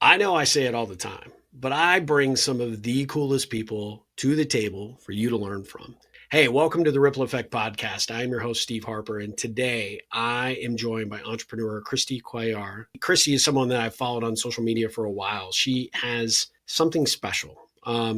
I know I say it all the time, but I bring some of the coolest people to the table for you to learn from. Hey, welcome to the Ripple Effect Podcast. I'm your host, Steve Harper, and today I am joined by entrepreneur Cristi Cuellar. Cristi is someone that I've followed on social media for a while. She has something special.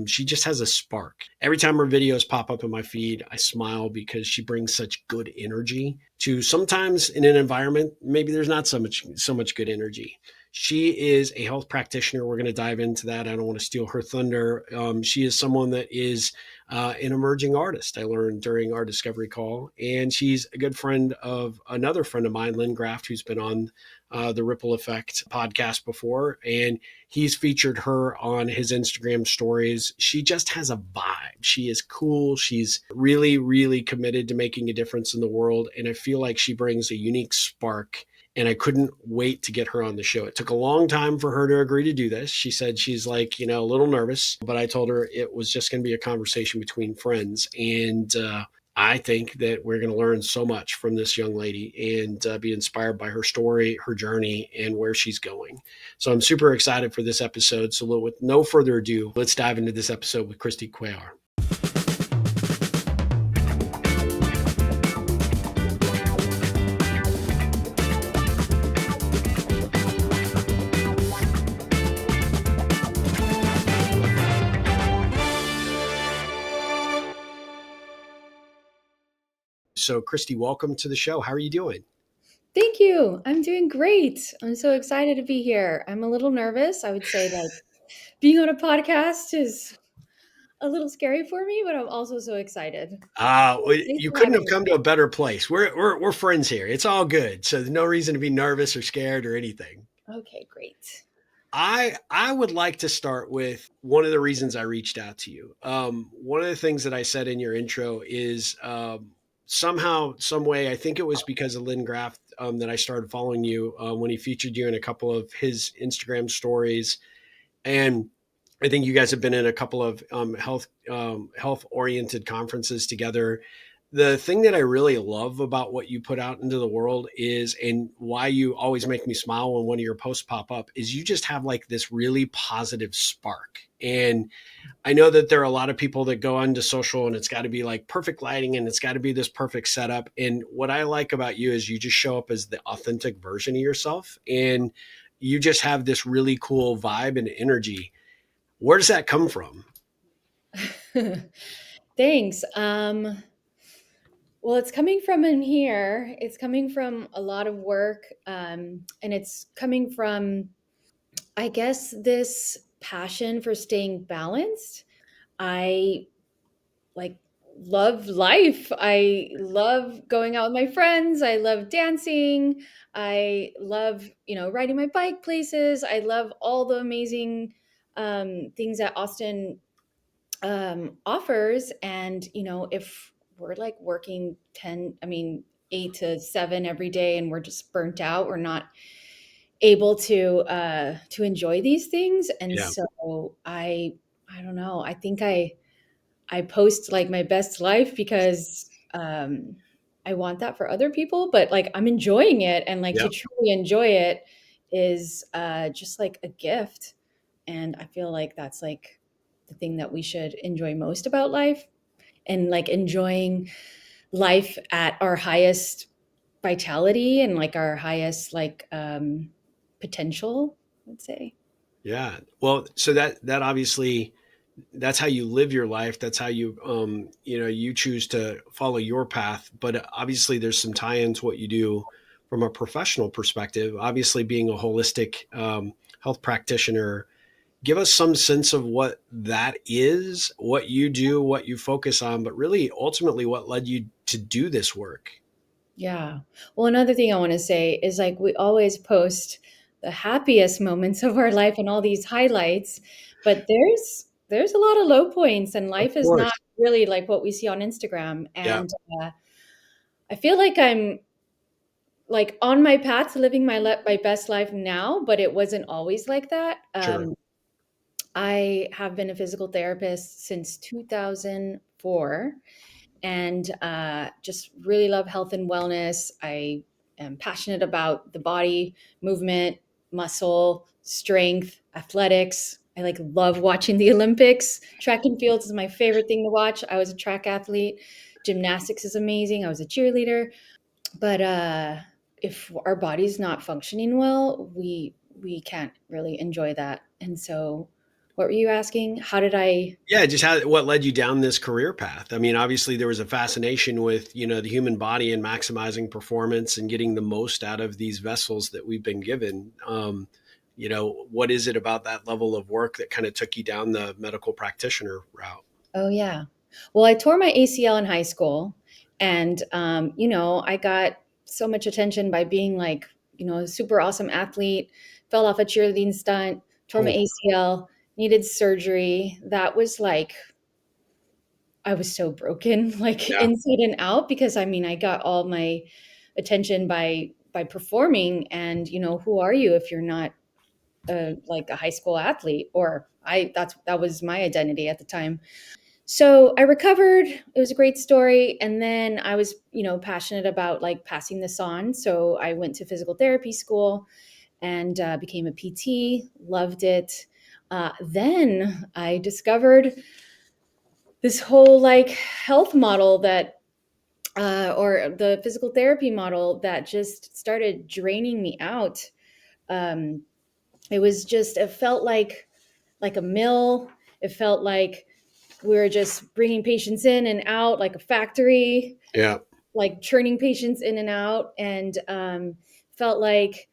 She just has a spark. Every time her videos pop up in my feed, I smile because she brings such good energy to sometimes in an environment, maybe there's not so much good energy. She is a health practitioner. We're going to dive into that. I don't want to steal her thunder. She is someone that is an emerging artist. I learned during our discovery call, and she's a good friend of another friend of mine, Lynn Graft, who's been on the Ripple Effect podcast before, and he's featured her on his Instagram stories. She just has a vibe. She is cool. She's really, really committed to making a difference in the world, and I feel like she brings a unique spark, and I couldn't wait to get her on the show. It took a long time for her to agree to do this. She said she's like, a little nervous, but I told her it was just going to be a conversation between friends. And I think that we're going to learn so much from this young lady and be inspired by her story, her journey, and where she's going. So I'm super excited for this episode. So with no further ado, let's dive into this episode with Cristi Cuellar. So, Cristi, welcome to the show. How are you doing? Thank you. I'm doing great. I'm so excited to be here. I'm a little nervous. I would say like being on a podcast is a little scary for me, but I'm also so excited. Thanks You for couldn't having have me. come to a better place. We're friends here. It's all good. So there's no reason to be nervous or scared or anything. Okay, great. I would like to start with one of the reasons I reached out to you. One of the things that I said in your intro is somehow, some way, I think it was because of Lynn Graff that I started following you when he featured you in a couple of his Instagram stories, and I think you guys have been in a couple of health oriented conferences together. The thing that I really love about what you put out into the world is, and why you always make me smile when one of your posts pop up, is you just have like this really positive spark. And I know that there are a lot of people that go onto social and it's got to be like perfect lighting and it's got to be this perfect setup. And what I like about you is you just show up as the authentic version of yourself, and you just have this really cool vibe and energy. Where does that come from? Thanks. Well, it's coming from in here. It's coming from a lot of work, and it's coming from, I guess, this passion for staying balanced. I like love life. I love going out with my friends. I love dancing. I love, riding my bike places. I love all the amazing things that Austin offers. And, if we're like working 8 to 7 every day and we're just burnt out, we're not able to enjoy these things. And Yeah. so I don't know. I think I post like my best life because I want that for other people, but like I'm enjoying it, and like Yeah. to truly enjoy it is just like a gift. And I feel like that's like the thing that we should enjoy most about life, and like enjoying life at our highest vitality and like our highest like potential, I'd say. Yeah. Well, so that obviously, that's how you live your life. That's how you you choose to follow your path. But obviously, there's some tie-in to what you do from a professional perspective. Obviously, being a holistic health practitioner, give us some sense of what that is, what you do, what you focus on, but really ultimately what led you to do this work. Yeah. Well, another thing I want to say is like we always post the happiest moments of our life and all these highlights, but there's a lot of low points, and Of life is not course. really like what we see on Instagram. Yeah. And I feel like I'm like on my path to living my best life now, but it wasn't always like that. Sure. I have been a physical therapist since 2004, and just really love health and wellness. I am passionate about the body, movement, muscle, strength, athletics. I like love watching the Olympics. Track and field is my favorite thing to watch. I was a track athlete. Gymnastics is amazing. I was a cheerleader. But if our body's not functioning well, we can't really enjoy that. And so, what were you asking? How did I? Yeah, just what led you down this career path? I mean, obviously there was a fascination with, the human body and maximizing performance and getting the most out of these vessels that we've been given. What is it about that level of work that kind of took you down the medical practitioner route? Oh yeah. Well, I tore my ACL in high school, and I got so much attention by being like, a super awesome athlete. Fell off a cheerleading stunt, tore my Oh, ACL, needed surgery. That was like I was so broken, like yeah, inside and out, because I mean, I got all my attention by performing, and who are you if you're not like a high school athlete? Or that was my identity at the time. So I recovered. It was a great story. And then I was, passionate about like passing this on. So I went to physical therapy school and became a PT, loved it. Then I discovered this whole like health model or the physical therapy model that just started draining me out. Um, it felt like a mill. It felt like we were just bringing patients in and out like a factory, yeah, like churning patients in and out, and felt like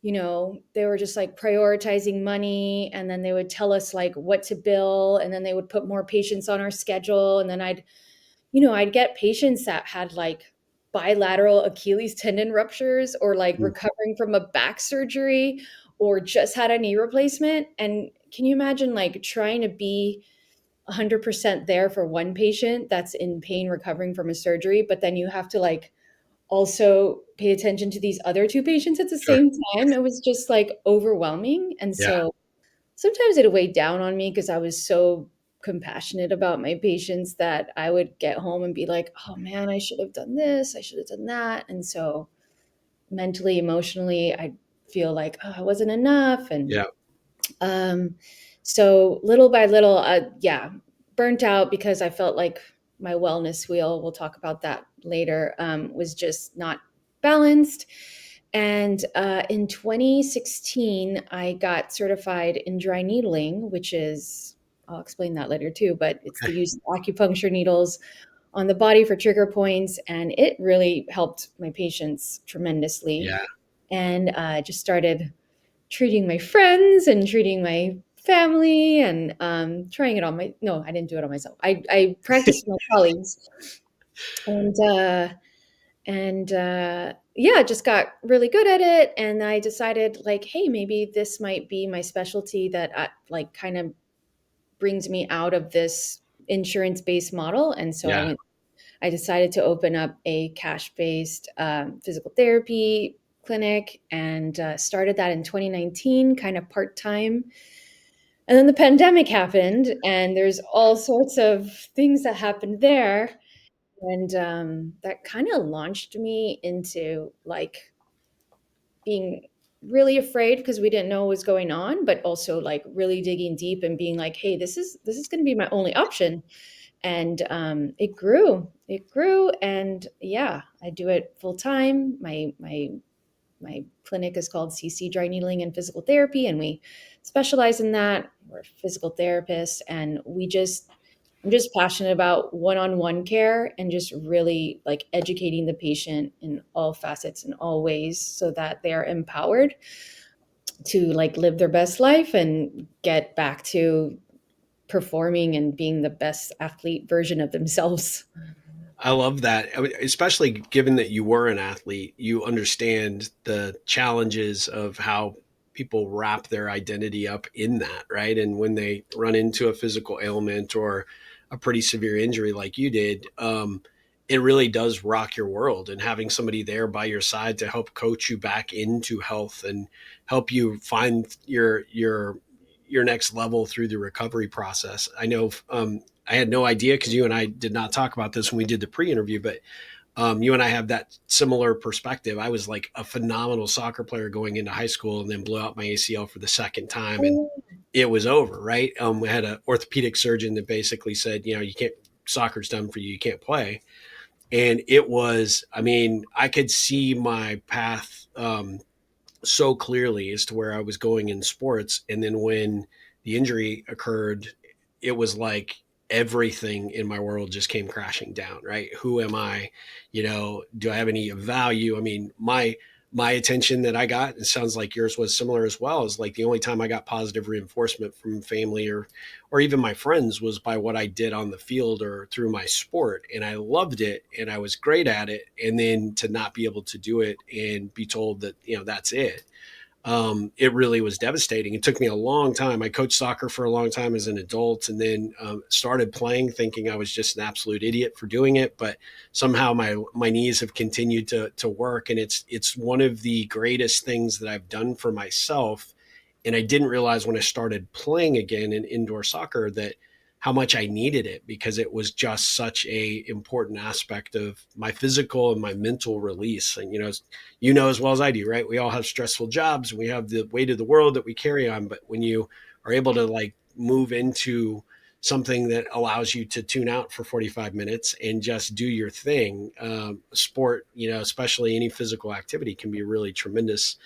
they were just like prioritizing money, and then they would tell us like what to bill, and then they would put more patients on our schedule, and then I'd get patients that had like bilateral Achilles tendon ruptures, or like mm, recovering from a back surgery, or just had a knee replacement. And can you imagine like trying to be 100% there for one patient that's in pain recovering from a surgery, but then you have to like also pay attention to these other two patients at the sure, same time? It was just like overwhelming. And yeah, so sometimes it weighed down on me because I was so compassionate about my patients that I would get home and be like, oh man, I should have done this, I should have done that. And so mentally, emotionally, I feel like, oh, I wasn't enough. And yeah. um, so little by little, yeah, burnt out because I felt like my wellness wheel, we'll talk about that later, was just not balanced. And in 2016, I got certified in dry needling, which is, I'll explain that later too, but it's the Okay. use of acupuncture needles on the body for trigger points. And it really helped my patients tremendously. Yeah. And just started treating my friends and treating my family, and trying it on my no, I didn't do it on myself. I practiced with my colleagues, and yeah, just got really good at it. And I decided like, hey, maybe this might be my specialty that like kind of brings me out of this insurance based model. And so Yeah. I decided to open up a cash based physical therapy clinic, and started that in 2019, kind of part time. And then the pandemic happened, and there's all sorts of things that happened there. And that kind of launched me into like being really afraid because we didn't know what was going on, but also like really digging deep and being like, hey, this is going to be my only option. And it grew, and yeah, I do it full time. My clinic is called C&C Dry Needling and Physical Therapy, and we specialize in that. We're physical therapists, and I'm just passionate about one-on-one care and just really like educating the patient in all facets and all ways so that they are empowered to like live their best life and get back to performing and being the best athlete version of themselves. I love that. I mean, especially given that you were an athlete, you understand the challenges of how people wrap their identity up in that, right? And when they run into a physical ailment or a pretty severe injury like you did, it really does rock your world. And having somebody there by your side to help coach you back into health and help you find your next level through the recovery process. I know I had no idea because you and I did not talk about this when we did the pre-interview, but You and I have that similar perspective. I was like a phenomenal soccer player going into high school and then blew out my ACL for the second time. And Oh, it was over, right? We had an orthopedic surgeon that basically said, you can't, soccer's done for you. You can't play. And it was, I mean, I could see my path so clearly as to where I was going in sports. And then when the injury occurred, it was like everything in my world just came crashing down, right? Who am I? Do I have any value? I mean, my attention that I got, it sounds like yours was similar as well, is like the only time I got positive reinforcement from family or even my friends was by what I did on the field or through my sport. And I loved it and I was great at it. And then to not be able to do it and be told that, that's it. It really was devastating. It took me a long time. I coached soccer for a long time as an adult, and then started playing, thinking I was just an absolute idiot for doing it. But somehow my knees have continued to work, and it's one of the greatest things that I've done for myself. And I didn't realize when I started playing again in indoor soccer that how much I needed it, because it was just such a important aspect of my physical and my mental release. And as well as I do, right? We all have stressful jobs. We have the weight of the world that we carry on. But when you are able to like move into something that allows you to tune out for 45 minutes and just do your thing, sport, especially any physical activity, can be really tremendous.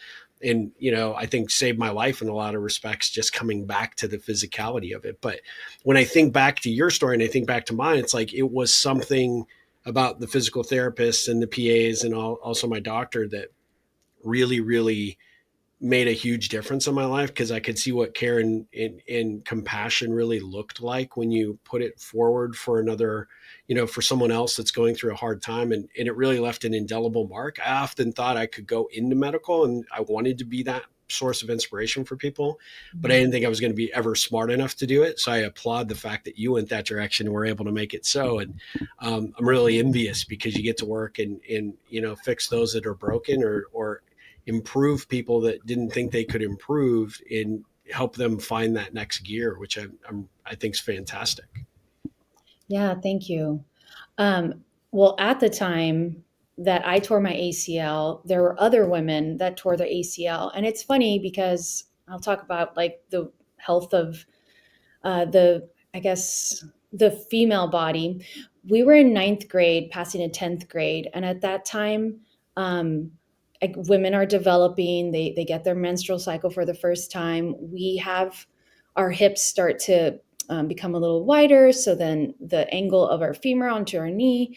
And I think saved my life in a lot of respects, just coming back to the physicality of it. But when I think back to your story and I think back to mine, it's like it was something about the physical therapists and the PAs and also my doctor that really, really made a huge difference in my life, because I could see what care and compassion really looked like when you put it forward for another, for someone else that's going through a hard time. And it really left an indelible mark. I often thought I could go into medical and I wanted to be that source of inspiration for people, but I didn't think I was going to be ever smart enough to do it. So I applaud the fact that you went that direction and were able to make it so. And I'm really envious, because you get to work and fix those that are broken, or improve people that didn't think they could improve, and help them find that next gear, which I think is fantastic. yeah, thank you. Well, at the time that I tore my ACL, there were other women that tore their ACL. And it's funny because I'll talk about like the health of I guess, the female body. We were in ninth grade, passing to 10th grade. And at that time, um, like women are developing, they get their menstrual cycle for the first time. We have our hips start to become a little wider. So then the angle of our femur onto our knee,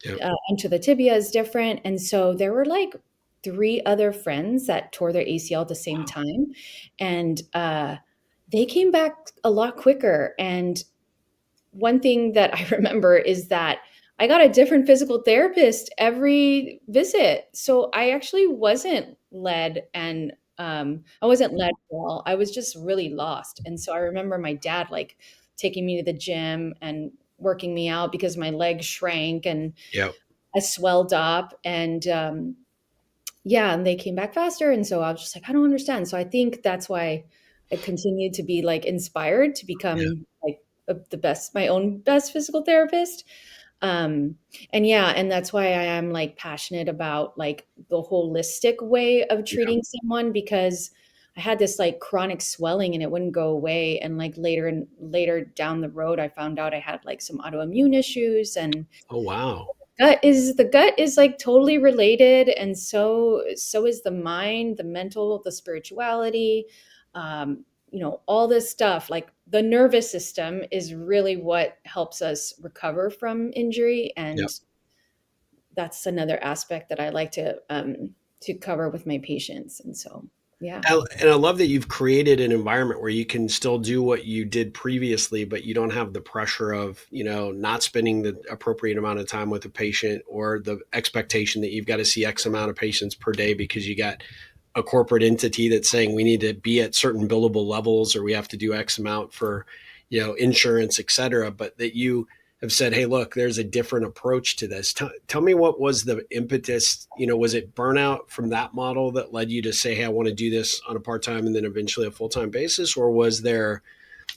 Yep. onto the tibia is different. And so there were like three other friends that tore their ACL at the same Wow. time. And they came back a lot quicker. And one thing that I remember is that I got a different physical therapist every visit. So I actually wasn't led and I wasn't led well. I was just really lost. And so I remember my dad like taking me to the gym and working me out because my legs shrank and Yep. I swelled up. And yeah, and they came back faster, and so I was just like, "I don't understand." So I think that's why I continued to be, like, inspired to Yeah. become, like, the best my own best physical therapist. Um, and yeah, and that's why I am, like, passionate about, like, the holistic way of Yeah. treating someone because I had this, like, chronic swelling and it wouldn't go away, and, like, later down the road, I found out I had, like, some autoimmune issues and Oh, wow. the gut is like totally related, and so is the mind, the mental, the spirituality, all this stuff. Like the nervous system is really what helps us recover from injury, and Yep. that's another aspect that I like to cover with my patients. And so, yeah. And I love that you've created an environment where you can still do what you did previously, but you don't have the pressure of, not spending the appropriate amount of time with a patient, or the expectation that you've got to see X amount of patients per day because you got a corporate entity that's saying we need to be at certain billable levels, or we have to do X amount for, insurance, et cetera. But that you have said, hey, look, there's a different approach to this. Tell me, what was the impetus? Was it burnout from that model that led you to say, hey, I want to do this on a part-time and then eventually a full-time basis? Or was there,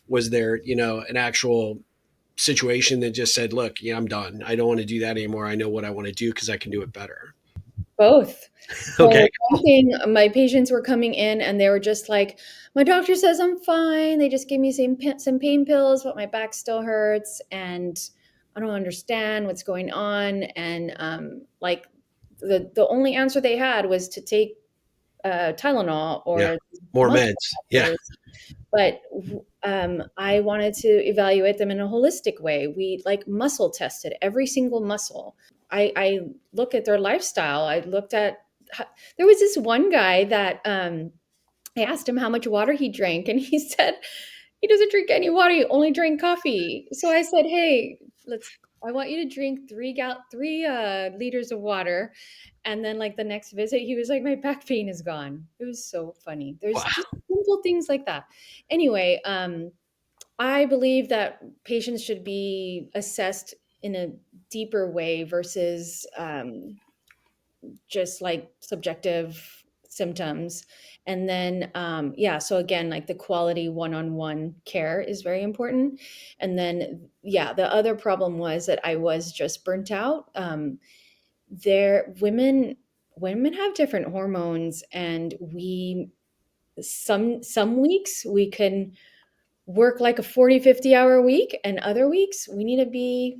an actual situation that just said, look, yeah, I'm done. I don't want to do that anymore. I know what I want to do because I can do it better. Both. Okay. So one thing, my patients were coming in and they were just like, my doctor says I'm fine. They just gave me some pain pills, but my back still hurts and I don't understand what's going on. And like the only answer they had was to take Tylenol Yeah. or More muscle meds. Yeah. relaxers. But I wanted to evaluate them in a holistic way. We like muscle tested every single muscle. I look at their lifestyle. I looked at, there was this one guy that I asked him how much water he drank, and he said he doesn't drink any water. He only drank coffee. So I said, hey, I want you to drink 3 liters of water. And then like the next visit, he was like, my back pain is gone. It was so funny. There's just Wow. simple things like that. Anyway, I believe that patients should be assessed in a deeper way versus just like subjective symptoms. And then, yeah, so again, like the quality one-on-one care is very important. And then, yeah, the other problem was that I was just burnt out. There, women have different hormones, and some weeks we can work like a 40-50 hour week, and other weeks we need to be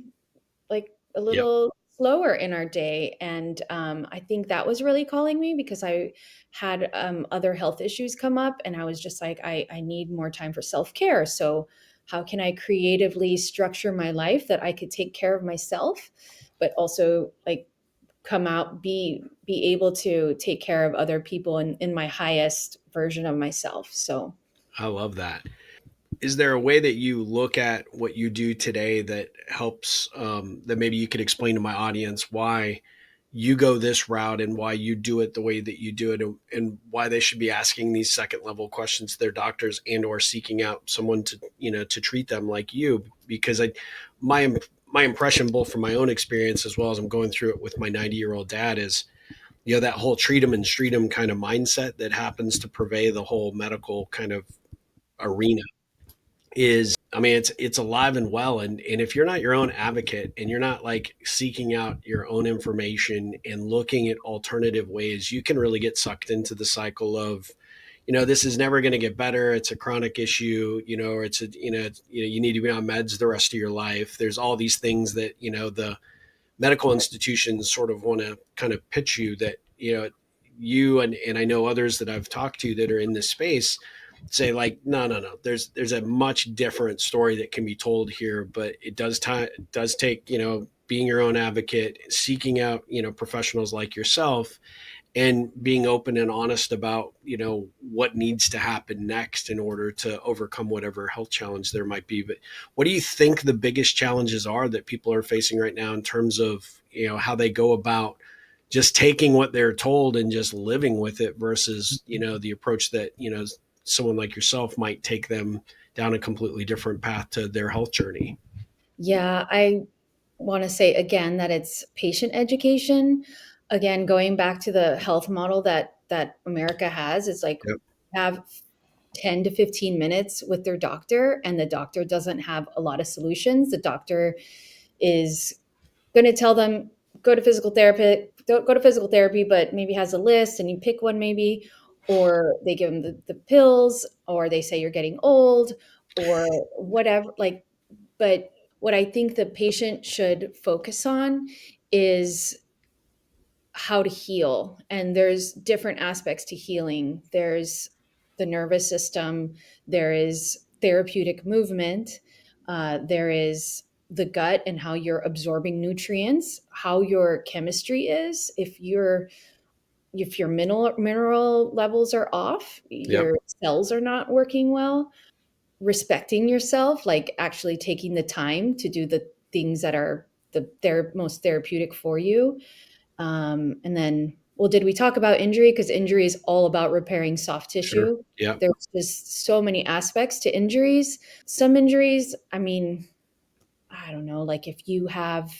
like a Yep. little slower in our day. And I think that was really calling me because I had other health issues come up, and I was just like, I need more time for self-care. So how can I creatively structure my life that I could take care of myself, but also like come out, be able to take care of other people in my highest version of myself. So I love that. Is there a way that you look at what you do today that helps, that maybe you could explain to my audience why you go this route and why you do it the way that you do it, and why they should be asking these second level questions to their doctors and or seeking out someone to, to treat them like you? Because my my impression, both from my own experience as well as I'm going through it with my 90-year-old dad, is that whole treat 'em and street 'em kind of mindset that happens to pervade the whole medical kind of arena is, I mean, it's alive and well. And if you're not your own advocate and you're not like seeking out your own information and looking at alternative ways, you can really get sucked into the cycle of, this is never going to get better. It's a chronic issue, or it's a, you need to be on meds the rest of your life. There's all these things that, the medical institutions sort of want to kind of pitch you that, you and I know others that I've talked to that are in this space say like, no, no, no, there's a much different story that can be told here, but it does take, being your own advocate, seeking out, professionals like yourself, and being open and honest about, what needs to happen next in order to overcome whatever health challenge there might be. But what do you think the biggest challenges are that people are facing right now in terms of, how they go about just taking what they're told and just living with it versus, the approach that, someone like yourself might take them down a completely different path to their health journey? yeah, I want to say again that it's patient education. Again, going back to the health model that America has, it's like Yep. have 10 to 15 minutes with their doctor, and the doctor doesn't have a lot of solutions. The doctor is going to tell them go to physical therapy, don't go to physical therapy, but maybe has a list and you pick one maybe, or they give them the pills, or they say you're getting old, or whatever. Like, but what I think the patient should focus on is how to heal. And there's different aspects to healing. There's the nervous system, there is therapeutic movement, there is the gut and how you're absorbing nutrients, how your chemistry is. If your mineral levels are off, Yep. your cells are not working well, respecting yourself, like actually taking the time to do the things that are the most therapeutic for you. And then, well, did we talk about injury? Because injury is all about repairing soft Sure. tissue. Yep. There's just so many aspects to injuries. Some injuries, I mean, I don't know, like if you have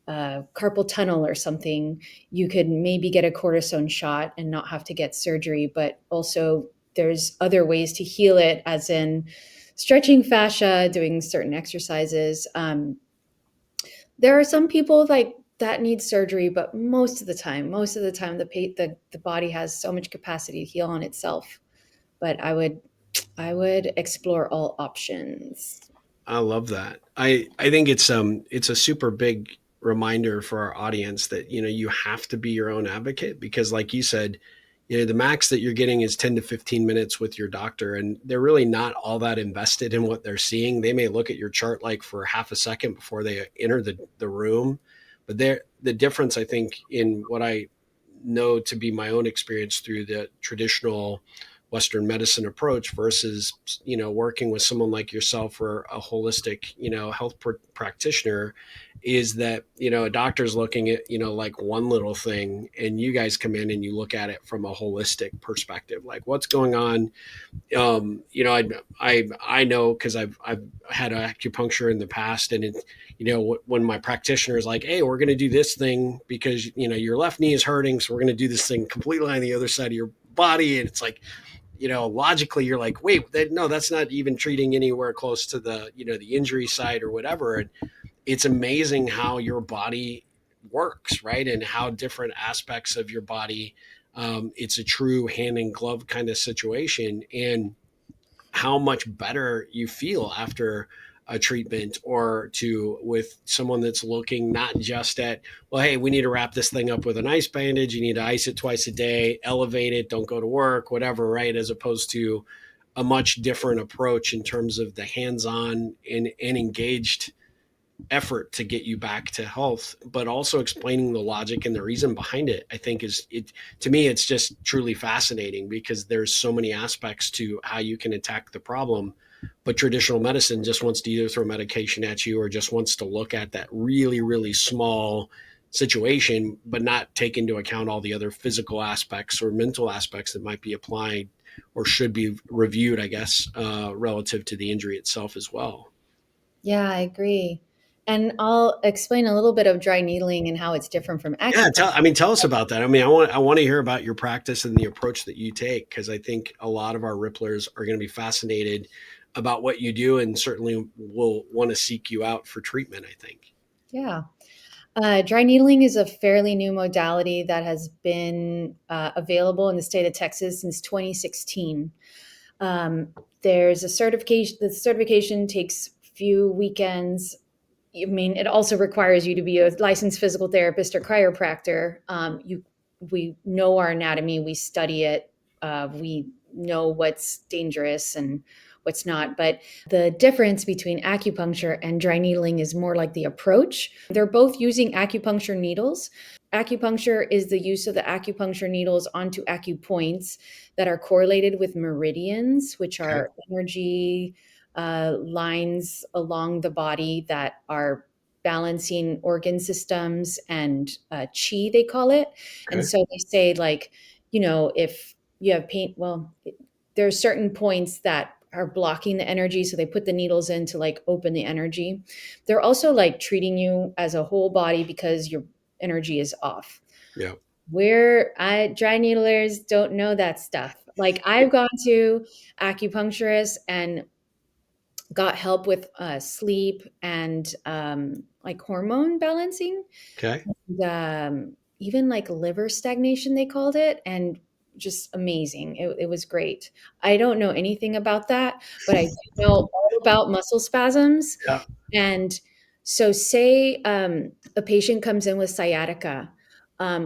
carpal tunnel or something, you could maybe get a cortisone shot and not have to get surgery. But also, there's other ways to heal it, as in stretching fascia, doing certain exercises. There are some people like that need surgery, but most of the time, the body has so much capacity to heal on itself. But I would explore all options. I love that. I think it's a super big reminder for our audience that you have to be your own advocate, because like you said, the max that you're getting is 10 to 15 minutes with your doctor, and they're really not all that invested in what they're seeing. They may look at your chart like for half a second before they enter the room, but the difference, I think, in what I know to be my own experience through the traditional Western medicine approach versus working with someone like yourself or a holistic health practitioner, is that a doctor's looking at like one little thing, and you guys come in and you look at it from a holistic perspective, like what's going on. I know because I've had acupuncture in the past, and it, when my practitioner is like, hey, we're going to do this thing because your left knee is hurting, so we're going to do this thing completely on the other side of your body, and it's like, logically you're like, wait, no, that's not even treating anywhere close to the the injury site or whatever. And it's amazing how your body works, right? And how different aspects of your body, it's a true hand in glove kind of situation, and how much better you feel after a treatment or two with someone that's looking not just at, well, hey, we need to wrap this thing up with an ice bandage, you need to ice it twice a day, elevate it, don't go to work, whatever, right? As opposed to a much different approach in terms of the hands-on and engaged effort to get you back to health, but also explaining the logic and the reason behind it. I think is it to me, it's just truly fascinating, because there's so many aspects to how you can attack the problem. But traditional medicine just wants to either throw medication at you or just wants to look at that really, really small situation, but not take into account all the other physical aspects or mental aspects that might be applied or should be reviewed, I guess, relative to the injury itself as well. Yeah, I agree. And I'll explain a little bit of dry needling and how it's different from Yeah, acupuncture. tell us about that. I mean, I want to hear about your practice and the approach that you take, because I think a lot of our Ripplers are going to be fascinated about what you do, and certainly will want to seek you out for treatment, I think. Yeah. Dry needling is a fairly new modality that has been available in the state of Texas since 2016. Um, there's a certification. The certification takes few weekends. I mean, it also requires you to be a licensed physical therapist or chiropractor. We know our anatomy, we study it, we know what's dangerous and what's not. But the difference between acupuncture and dry needling is more like the approach. They're both using acupuncture needles. Acupuncture is the use of the acupuncture needles onto acupoints that are correlated with meridians, which Okay. are energy lines along the body that are balancing organ systems and chi, they call it. And Okay. so they say, like, if you have pain, well, there are certain points that are blocking the energy. So they put the needles in to like open the energy. They're also like treating you as a whole body because your energy is off. Yeah. Dry needlers don't know that stuff. Like I've gone to acupuncturists and got help with sleep and like hormone balancing, Okay. even like liver stagnation, they called it, and just amazing. It was great. I don't know anything about that, but I do know all about muscle spasms. Yeah. And so, say a patient comes in with sciatica,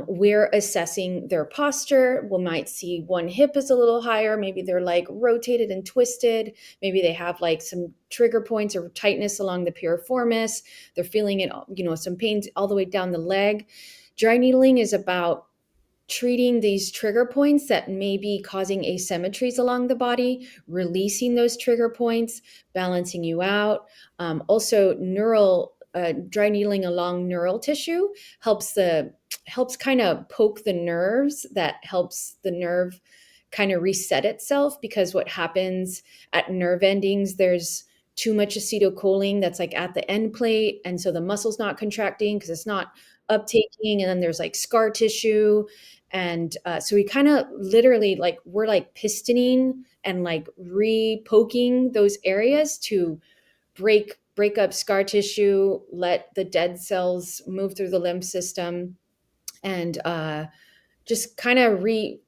we're assessing their posture. We might see one hip is a little higher. Maybe they're like rotated and twisted. Maybe they have like some trigger points or tightness along the piriformis. They're feeling it, some pains all the way down the leg. Dry needling is about treating these trigger points that may be causing asymmetries along the body, releasing those trigger points, balancing you out. Also, neural dry needling along neural tissue helps kind of poke the nerves. That helps the nerve kind of reset itself, because what happens at nerve endings, there's too much acetylcholine that's like at the end plate, and so the muscle's not contracting because it's not uptaking, and then there's like scar tissue. And so we kind of literally, like, we're like pistoning and like re-poking those areas to break up scar tissue, let the dead cells move through the lymph system, and just kind of resetting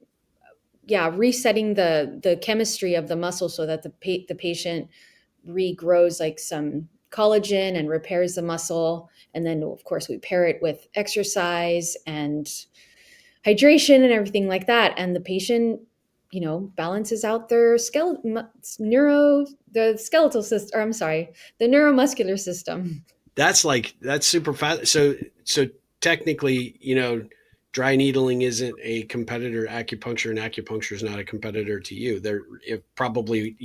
the chemistry of the muscle so that the patient regrows like some collagen and repairs the muscle. And then of course we pair it with exercise and hydration and everything like that, and the patient, balances out their the skeletal system, or I'm sorry, the neuromuscular system. That's super fast. So technically, dry needling isn't a competitor to acupuncture, and acupuncture is not a competitor to you. They're it probably,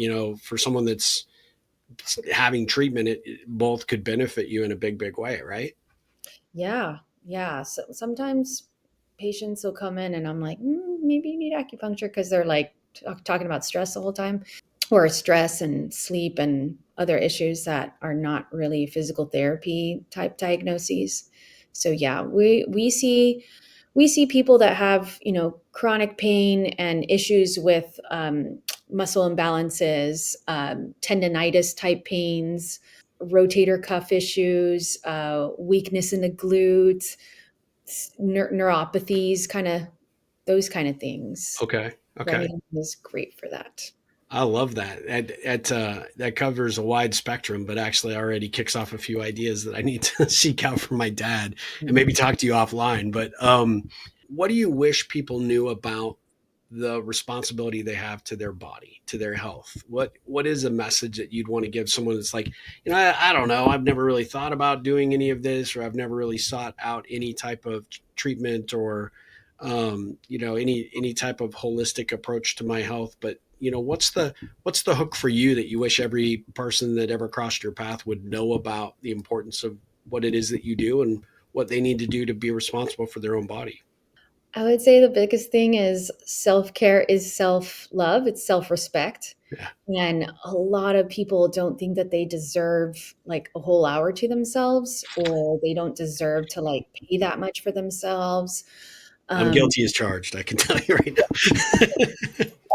for someone that's having treatment, it both could benefit you in a big way, right? Yeah. So sometimes patients will come in and I'm like, maybe you need acupuncture because they're like talking about stress the whole time, or stress and sleep and other issues that are not really physical therapy type diagnoses. So yeah, we see people that have, chronic pain and issues with muscle imbalances, tendonitis type pains, rotator cuff issues, weakness in the glutes, neuropathies, kind of those kind of things. Okay. Okay. Running is great for that. I love that. That covers a wide spectrum, but actually already kicks off a few ideas that I need to seek out from my dad and maybe talk to you offline. But what do you wish people knew about the responsibility they have to their body, to their health? What is a message that you'd want to give someone that's like, I don't know, I've never really thought about doing any of this, or I've never really sought out any type of treatment, or any type of holistic approach to my health, but what's the hook for you that you wish every person that ever crossed your path would know about the importance of what it is that you do and what they need to do to be responsible for their own body? I would say the biggest thing is self-care is self-love, it's self-respect. Yeah, And a lot of people don't think that they deserve like a whole hour to themselves, or they don't deserve to like pay that much for themselves. I'm Um, guilty as charged. I can tell you right now.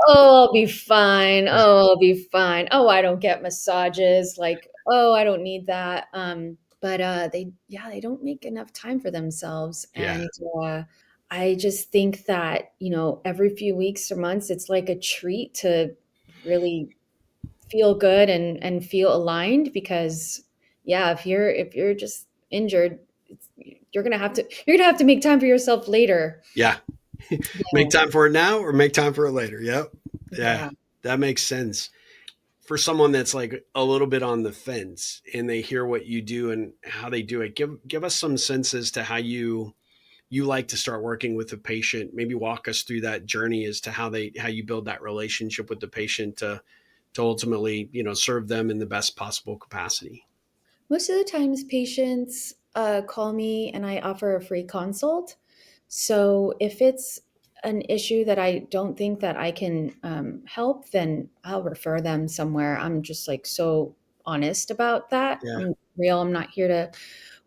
oh, I'll be fine. Oh, I'll be fine. Oh, I don't get massages. Like, oh, I don't need that. But they don't make enough time for themselves. Yeah, And I just think that, every few weeks or months, it's like a treat to really feel good and feel aligned, because yeah, if you're just injured, you're gonna have to make time for yourself later. yeah. Make Yeah. time for it now or make time for it later. Yep. Yeah, Yeah. that makes sense. For someone that's like a little bit on the fence and they hear what you do and how they do it, give us some sense as to how you like to start working with the patient. Maybe walk us through that journey as to how you build that relationship with the patient to ultimately, serve them in the best possible capacity. Most of the times, patients call me and I offer a free consult. So if it's an issue that I don't think that I can help, then I'll refer them somewhere. I'm just like so honest about that. Yeah. I'm real. I'm not here to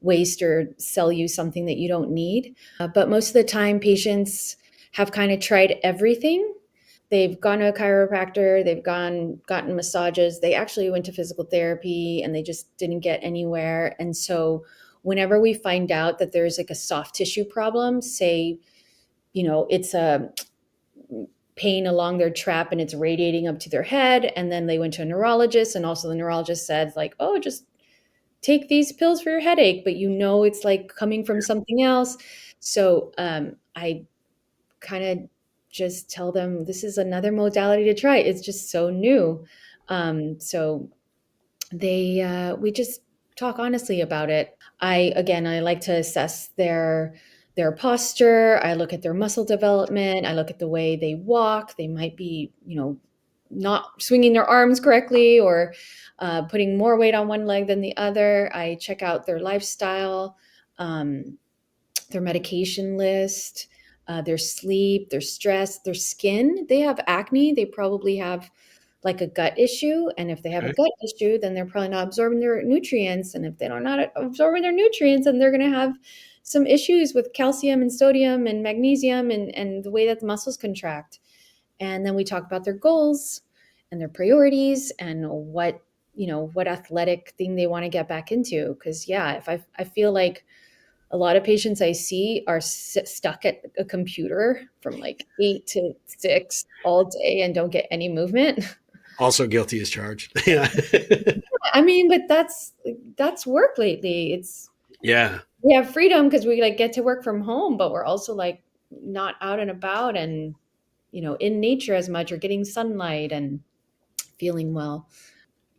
waste or sell you something that you don't need. But most of the time, patients have kind of tried everything. They've gone to a chiropractor, they've gotten massages, they actually went to physical therapy and they just didn't get anywhere. And so whenever we find out that there's like a soft tissue problem, say, it's a pain along their trap and it's radiating up to their head, and then they went to a neurologist and also the neurologist said like, "Oh, just take these pills for your headache," but it's like coming from something else. So I kind of just tell them this is another modality to try. It's just so new. So we just talk honestly about it. I like to assess their posture. I look at their muscle development. I look at the way they walk. They might be, not swinging their arms correctly, or putting more weight on one leg than the other. I check out their lifestyle. Their medication list, their sleep, their stress, their skin. They have acne, they probably have like a gut issue. And if they have a Okay. gut issue, then they're probably not absorbing their nutrients. And if they don't not absorbing their nutrients, then they're going to have some issues with calcium and sodium and magnesium and the way that the muscles contract. And then we talk about their goals. and their priorities and what athletic thing they want to get back into. Because yeah, if I feel like a lot of patients I see are stuck at a computer from like 8 to 6 all day and don't get any movement. Also guilty as charged. Yeah. I mean, but that's work lately. It's Yeah. we have freedom because we like get to work from home, but we're also like not out and about and in nature as much or getting sunlight and feeling well.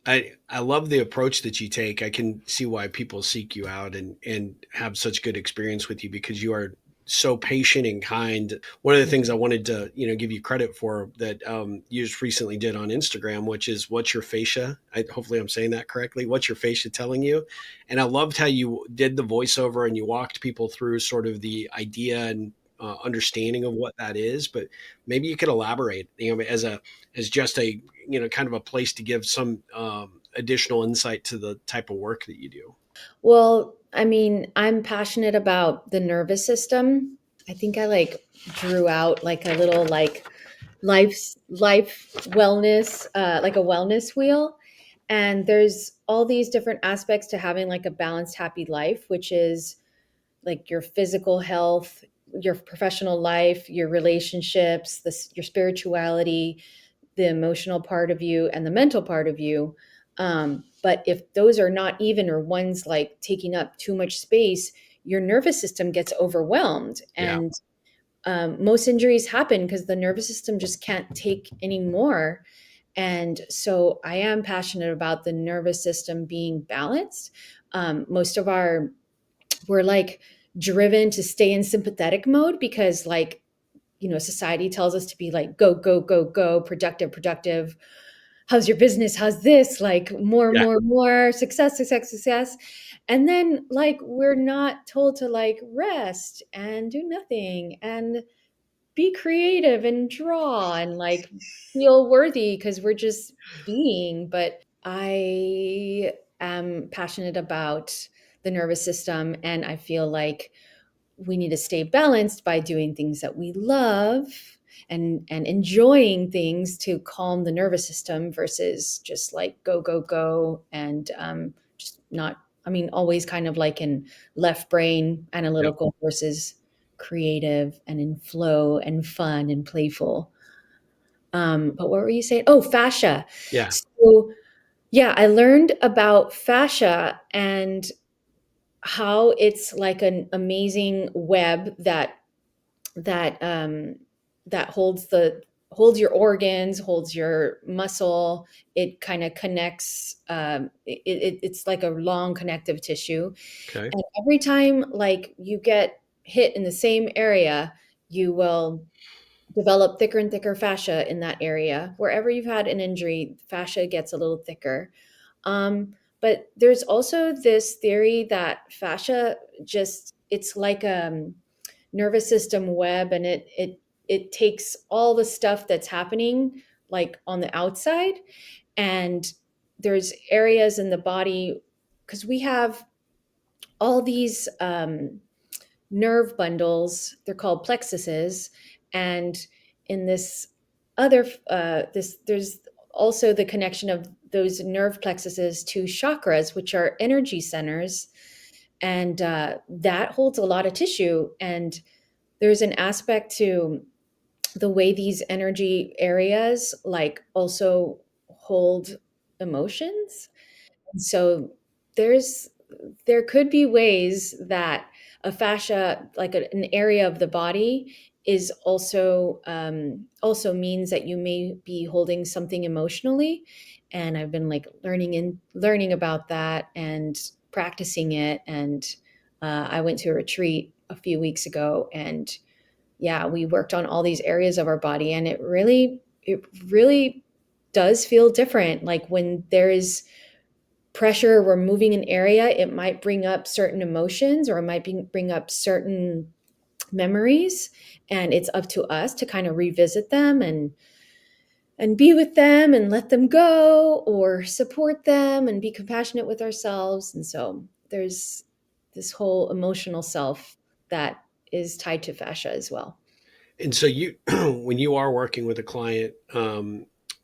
I love the approach that you take. I can see why people seek you out and have such good experience with you because you are so patient and kind. One of the things I wanted to give you credit for that you just recently did on Instagram, which is what's your fascia? Hopefully I'm saying that correctly. What's your fascia telling you? And I loved how you did the voiceover and you walked people through sort of the idea and understanding of what that is. But maybe you could elaborate, as just a kind of a place to give some additional insight to the type of work that you do. Well, I mean, I'm passionate about the nervous system. I think I like drew out like a little like life wellness, like a wellness wheel. And there's all these different aspects to having like a balanced, happy life, which is like your physical health, your professional life, your relationships, your spirituality, the emotional part of you, and the mental part of you. But if those are not even, or one's like taking up too much space, your nervous system gets overwhelmed. Yeah. And most injuries happen because the nervous system just can't take anymore. And so I am passionate about the nervous system being balanced. Most of we're like driven to stay in sympathetic mode because like society tells us to be like go go go go, productive productive. How's your business? How's this? Like more Yeah. more more, success success success. And then like we're not told to like rest and do nothing and be creative and draw and like feel worthy because we're just being. But I am passionate about the nervous system, and I feel like we need to stay balanced by doing things that we love and enjoying things to calm the nervous system versus just like go go go and just not, I mean, always kind of like in left brain Yep. analytical versus creative and in flow and fun and playful. But what were you saying? Oh, fascia. Yeah. So yeah, I learned about fascia and how it's like an amazing web that that holds your organs, holds your muscle. It kind of connects. It's like a long connective tissue, Okay. and every time like you get hit in the same area, you will develop thicker and thicker fascia in that area. Wherever you've had an injury, fascia gets a little thicker. But there's also this theory that fascia just it's like a nervous system web, and it takes all the stuff that's happening like on the outside, and there's areas in the body because we have all these nerve bundles. They're called plexuses, and in this other this there's also the connection of those nerve plexuses to chakras, which are energy centers, and that holds a lot of tissue. And there's an aspect to the way these energy areas like also hold emotions. And so there's there could be ways that a fascia, like an area of the body, is also means that you may be holding something emotionally. And I've been like learning about that and practicing it. And I went to a retreat a few weeks ago, and yeah, we worked on all these areas of our body, and it really does feel different. Like when there is pressure, we're moving an area, it might bring up certain emotions or it might bring up certain memories, and it's up to us to kind of revisit them and be with them and let them go or support them and be compassionate with ourselves. And so there's this whole emotional self that is tied to fascia as well. And so you, when you are working with a client,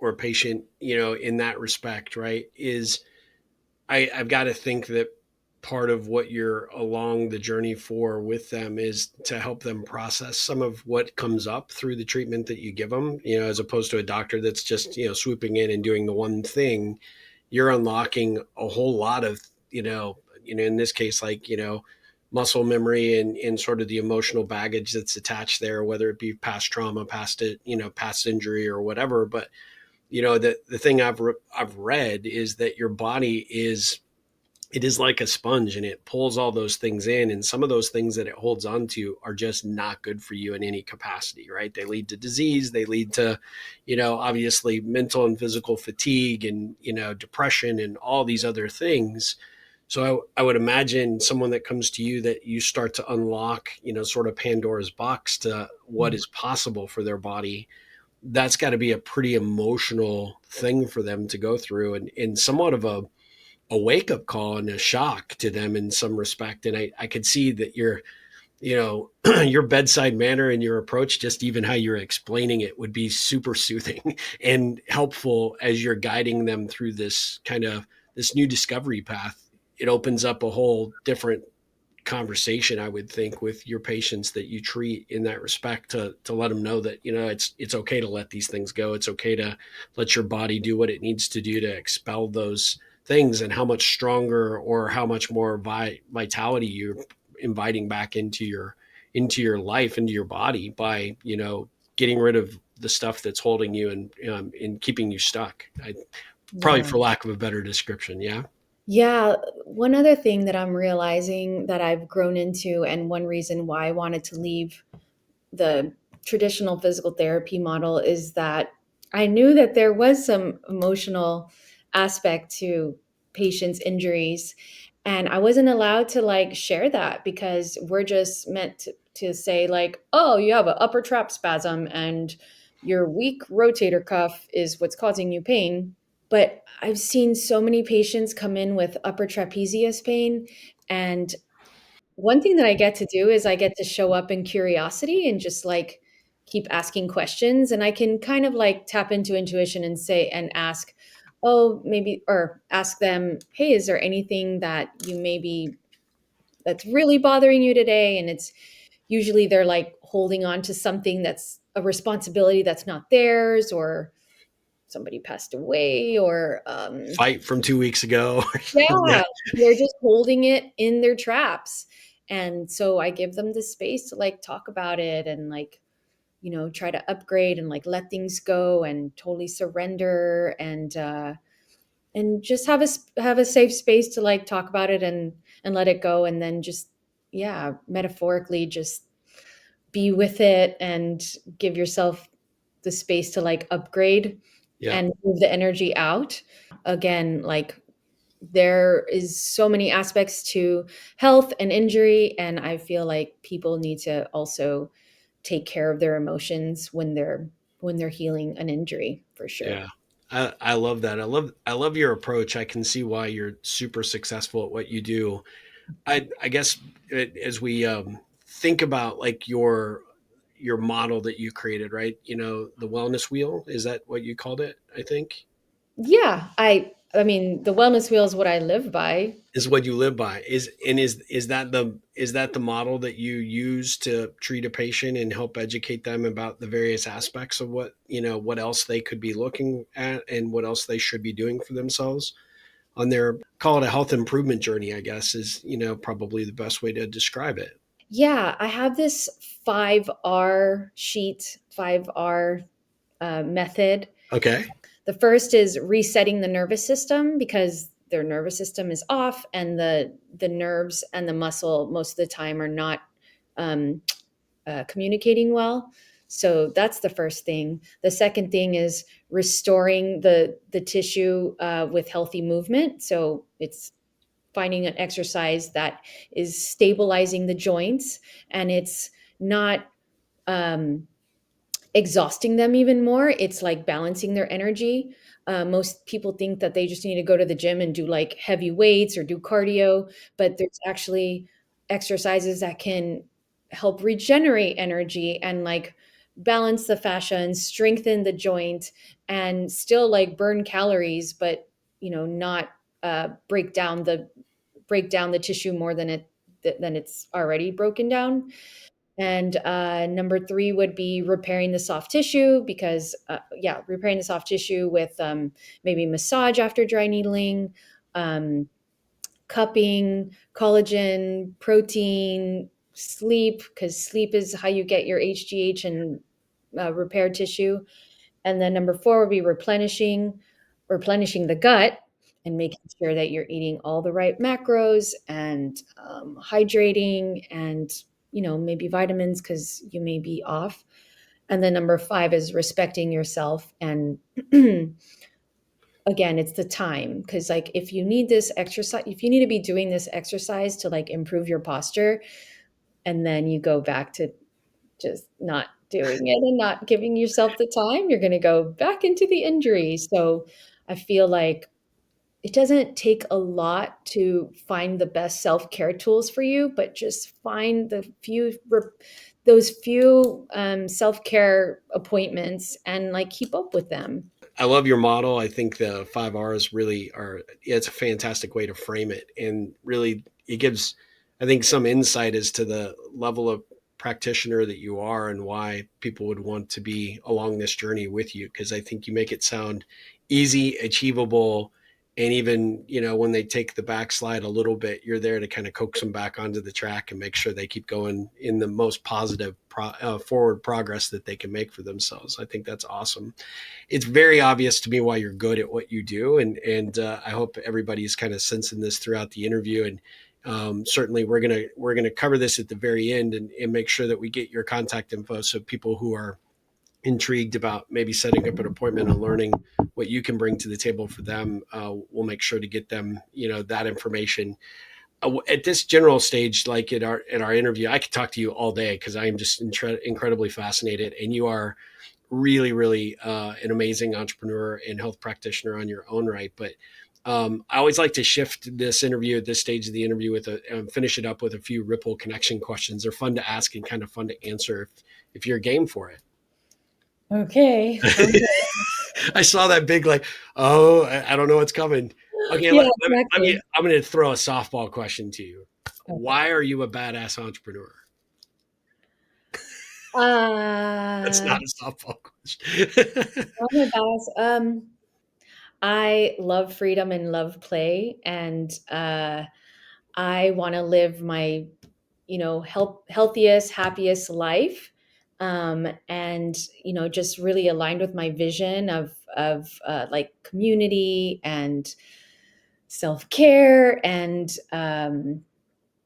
or a patient, in that respect, right, is I've got to think that part of what you're along the journey for with them is to help them process some of what comes up through the treatment that you give them, as opposed to a doctor that's just, swooping in and doing the one thing. You're unlocking a whole lot of, in this case, like, muscle memory and sort of the emotional baggage that's attached there, whether it be past trauma, past it, past injury or whatever. But the thing I've read is that your body is like a sponge, and it pulls all those things in, and some of those things that it holds on to are just not good for you in any capacity, right? They lead to disease, they lead to, obviously mental and physical fatigue, and depression and all these other things. So I would imagine someone that comes to you, that you start to unlock, sort of Pandora's box to what is possible for their body. That's got to be a pretty emotional thing for them to go through, and somewhat of a wake up call and a shock to them in some respect. And I could see that your bedside manner and your approach, just even how you're explaining it, would be super soothing and helpful as you're guiding them through this new discovery path. It opens up a whole different conversation, I would think, with your patients that you treat in that respect, to let them know that, it's okay to let these things go. It's okay to let your body do what it needs to do to expel those things, and how much stronger or how much more vitality you're inviting back into your life, into your body, by getting rid of the stuff that's holding you and keeping you stuck. Probably, Yeah. for lack of a better description. Yeah. Yeah, one other thing that I'm realizing that I've grown into, and one reason why I wanted to leave the traditional physical therapy model, is that I knew that there was some emotional aspect to patients' injuries, and I wasn't allowed to like share that, because we're just meant to say like, oh, you have an upper trap spasm and your weak rotator cuff is what's causing you pain. But I've seen so many patients come in with upper trapezius pain, and one thing that I get to do is I get to show up in curiosity and just like keep asking questions, and I can kind of like tap into intuition and say and ask, oh, maybe, or ask them, hey, is there anything that you maybe that's really bothering you today? And it's usually they're like holding on to something that's a responsibility that's not theirs, or somebody passed away, or Fight from 2 weeks ago. Yeah. yeah, they're just holding it in their traps. And so I give them the space to like talk about it and like, try to upgrade and like let things go and totally surrender, and just have a safe space to like talk about it and let it go, and then just, yeah, metaphorically just be with it and give yourself the space to like upgrade Yeah. and move the energy out. Again, like there is so many aspects to health and injury, and I feel like people need to also take care of their emotions when they're healing an injury, for sure. Yeah. I love that. I love your approach. I can see why you're super successful at what you do. I guess, as we think about like your model that you created, right? The wellness wheel, is that what you called it? I think Yeah, I mean, the wellness wheel is what I live by. is what you live by. Is that the model that you use to treat a patient and help educate them about the various aspects of what else they could be looking at and what else they should be doing for themselves on their, call it a health improvement journey, I guess, is probably the best way to describe it. Yeah, I have this 5R sheet, 5R method. Okay. The first is resetting the nervous system, because their nervous system is off, and the nerves and the muscle most of the time are not um, communicating well. So that's the first thing. The second thing is restoring the tissue with healthy movement. So it's finding an exercise that is stabilizing the joints, and it's not um, exhausting them even more. It's like balancing their energy. Most people think that they just need to go to the gym and do like heavy weights or do cardio, but there's actually exercises that can help regenerate energy and like balance the fascia and strengthen the joint and still like burn calories, but not break down the tissue more than it's already broken down. And number three would be repairing the soft tissue, because repairing the soft tissue with maybe massage after dry needling, um, cupping, collagen, protein, sleep, because sleep is how you get your HGH and repair tissue. And then number four would be replenishing the gut and making sure that you're eating all the right macros and hydrating and maybe vitamins because you may be off. And then number five is respecting yourself. And again, it's the time, because like if you need this exercise, if you need to be doing this exercise to like improve your posture, and then you go back to just not doing it and not giving yourself the time, you're going to go back into the injury. So I feel like it doesn't take a lot to find the best self-care tools for you, but just find those few self-care appointments and like keep up with them. I love your model. I think the 5 R's really are, it's a fantastic way to frame it. And really, it gives, I think, some insight as to the level of practitioner that you are and why people would want to be along this journey with you. Cause I think you make it sound easy, achievable. And even, when they take the backslide a little bit, you're there to kind of coax them back onto the track and make sure they keep going in the most positive forward progress that they can make for themselves. I think that's awesome. It's very obvious to me why you're good at what you do, and I hope everybody's kind of sensing this throughout the interview. And certainly, we're gonna cover this at the very end and make sure that we get your contact info so people who are intrigued about maybe setting up an appointment and learning what you can bring to the table for them, we'll make sure to get them that information. At this general stage, like in our interview, I could talk to you all day because I am just incredibly fascinated, and you are really, really an amazing entrepreneur and health practitioner on your own right. But I always like to shift this interview at this stage of the interview and finish it up with a few Ripple connection questions. They're fun to ask and kind of fun to answer if you're game for it. Okay. I saw that big, like, oh, I don't know what's coming. Okay, Yeah, exactly. I'm going to throw a softball question to you. Okay. Why are you a badass entrepreneur? That's Uh, not a softball question. oh my gosh. I love freedom and love play, and I want to live my, healthiest, happiest life, and just really aligned with my vision of like community and self care, and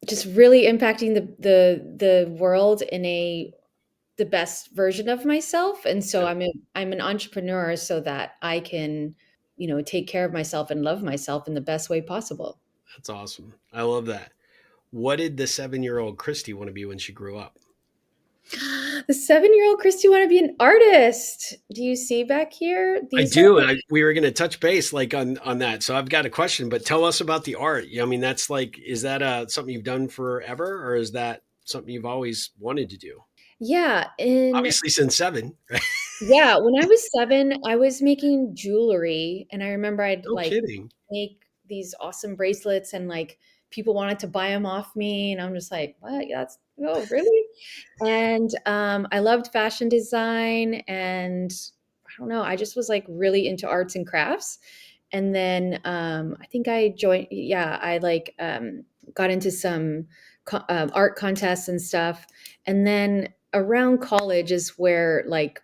just really impacting the world in the best version of myself. And so I'm an entrepreneur so that I can, take care of myself and love myself in the best way possible. That's awesome. I love that. What did the 7-year-old Cristi want to be when she grew up? The 7-year-old Christy want to be an artist. Do you see back here? I These are do. We were going to touch base like on that. So I've got a question, but tell us about the art. I mean, that's like, is that something you've done forever, or is that something you've always wanted to do? yeah, in Obviously, since seven, right? yeah, when I was 7, I was making jewelry, and I remember I'd No like kidding. make these awesome bracelets, and like people wanted to buy them off me, and I'm just like, "What? That's oh, really?" And I loved fashion design, and I don't know, I just was like really into arts and crafts. And then I think I like got into some art contests and stuff. And then around college is where like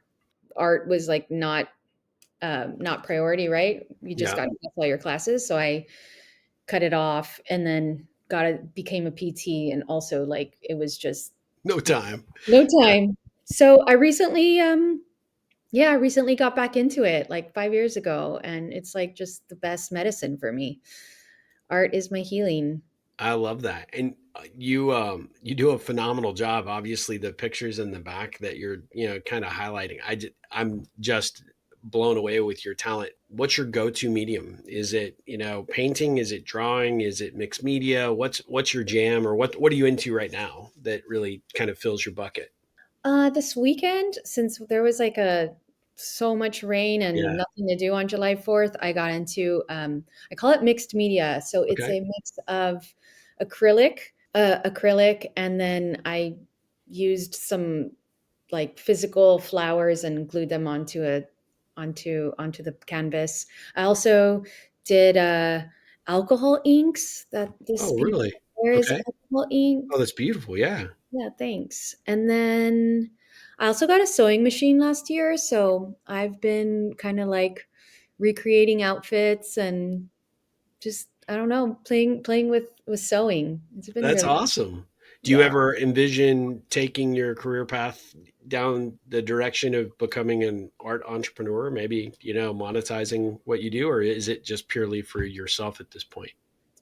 art was like not priority, right? You just Yeah, got to pass all your classes. So I cut it off, and then became a PT, and also like it was just no time. no Yeah, time. So I recently got back into it like 5 years ago, and it's like just the best medicine for me. Art is my healing. I love that. And you do a phenomenal job. Obviously, the pictures in the back that you're kind of highlighting. I'm just blown away with your talent. What's your go-to medium? Is it painting? Is it drawing? Is it mixed media? What's your jam, or what are you into right now that really kind of fills your bucket? This weekend, since there was like a so much rain and Yeah. nothing to do on July 4th, I got into I call it mixed media. So it's Okay. a mix of acrylic, and then I used some like physical flowers and glued them onto the canvas. I also did alcohol inks that this Oh, paper really? there is Okay. alcohol Oh, ink. that's beautiful. Yeah. Yeah, thanks. And then I also got a sewing machine last year, so I've been kind of like recreating outfits and just I don't know, playing with sewing. It's been That's really awesome. Do you yeah. ever envision taking your career path down the direction of becoming an art entrepreneur, maybe, monetizing what you do, or is it just purely for yourself at this point?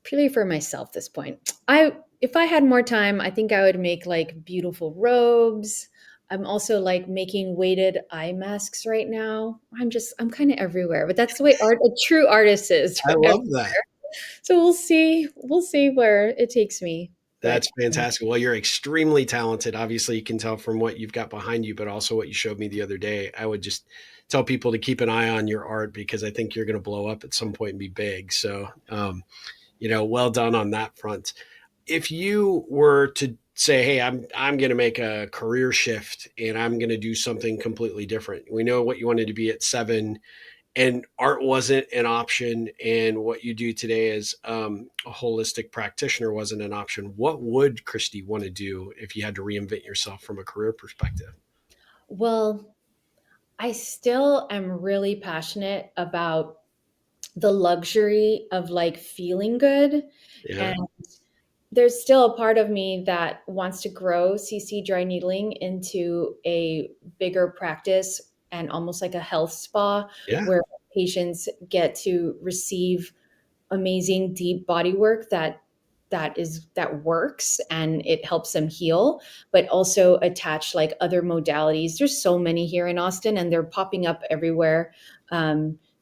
Purely for myself this point. I if I had more time, I think I would make like beautiful robes. I'm also like making weighted eye masks right now. I'm kind of everywhere, but that's the way art a true artist is. I love that. So we'll see where it takes me. But That's fantastic. Well, you're extremely talented. Obviously, you can tell from what you've got behind you, but also what you showed me the other day. I would just tell people to keep an eye on your art because I think you're going to blow up at some point and be big. So, well done on that front. If you were to say, "Hey, I'm going to make a career shift and I'm going to do something completely different," we know what you wanted to be at 7, and art wasn't an option, and what you do today as a holistic practitioner wasn't an option. What would Christy want to do if you had to reinvent yourself from a career perspective? well, I still am really passionate about the luxury of like feeling good. Yeah, And there's still a part of me that wants to grow C&C Dry Needling into a bigger practice and almost like a health spa yeah. where patients get to receive amazing deep body work that works and it helps them heal, but also attach like other modalities. There's so many here in Austin and they're popping up everywhere.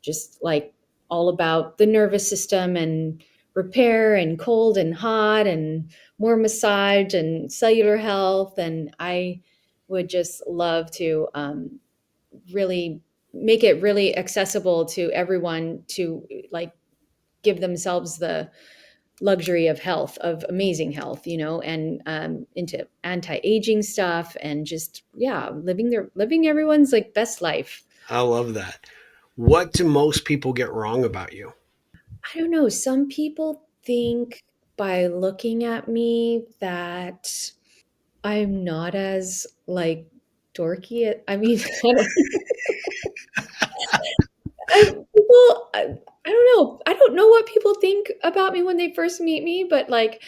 Just like all about the nervous system and repair and cold and hot and more massage and cellular health. And I would just love to really make it really accessible to everyone to like give themselves the luxury of health, of amazing health, and into anti-aging stuff and just yeah, living everyone's like best life. I love that. What do most people get wrong about you? I don't know. Some people think by looking at me that I'm not as like dorky. I mean, I don't I don't know. I don't know what people think about me when they first meet me, but like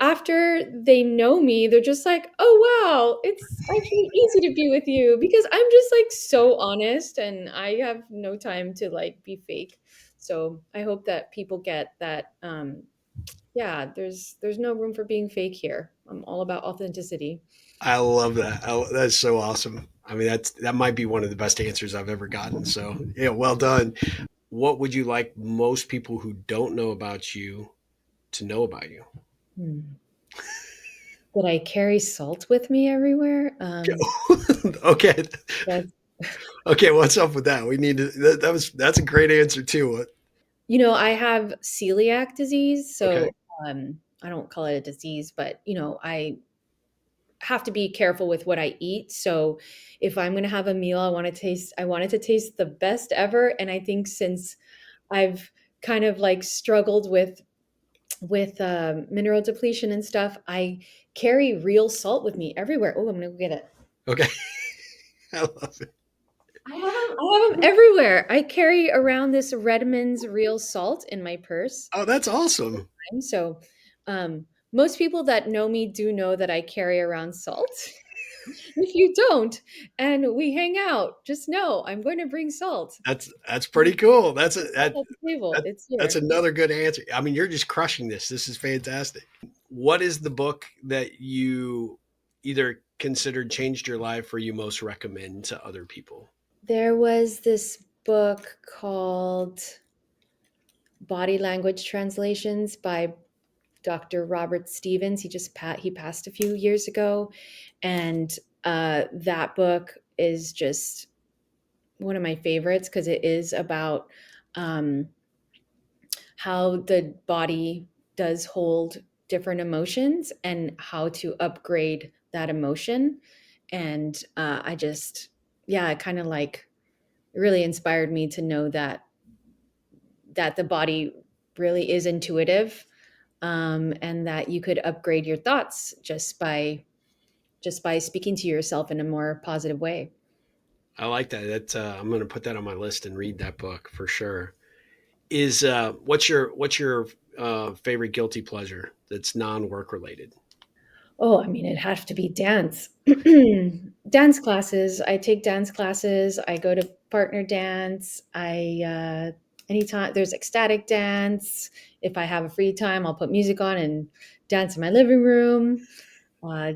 after they know me, they're just like, "Oh wow, it's actually easy to be with you," because I'm just like so honest and I have no time to like be fake. So I hope that people get that. Yeah, there's no room for being fake here. I'm all about authenticity. I love that. That's so awesome. I mean, that might be one of the best answers I've ever gotten. So, yeah, well done. What would you like most people who don't know about you to know about you? Hmm. That I carry salt with me everywhere. Okay. That's Okay, what's up with that? We need to. That's a great answer too. I have celiac disease, Okay, so I don't call it a disease, but I have to be careful with what I eat. So if I'm going to have a meal, I want it to taste the best ever. And I think since I've kind of like struggled with mineral depletion and stuff, I carry real salt with me everywhere. Oh, I'm going to go get it. okay, I love it. I have them everywhere. I carry around this Redmond's real salt in my purse. Oh, that's awesome. So, most people that know me do know that I carry around salt. If you don't, and we hang out, just know I'm going to bring salt. That's pretty cool. Salt at the table. That It's that's here. another good answer. I mean, you're just crushing this. This is fantastic. What is the book that you either considered changed your life or you most recommend to other people? There was this book called Body Language Translations by Dr. Robert Stevens. He passed a few years ago, and That book is just one of my favorites because it is about um, how the body does hold different emotions and how to upgrade that emotion. And I just, yeah, it kind of like really inspired me to know that the body really is intuitive, and that you could upgrade your thoughts just by speaking to yourself in a more positive way. I like that. I'm going to put that on my list and read that book for sure. Is what's your favorite guilty pleasure that's non-work related? Oh, I mean, it'd have to be dance. Dance classes. I take dance classes. I go to partner dance. Anytime there's ecstatic dance. If I have a free time, I'll put music on and dance in my living room.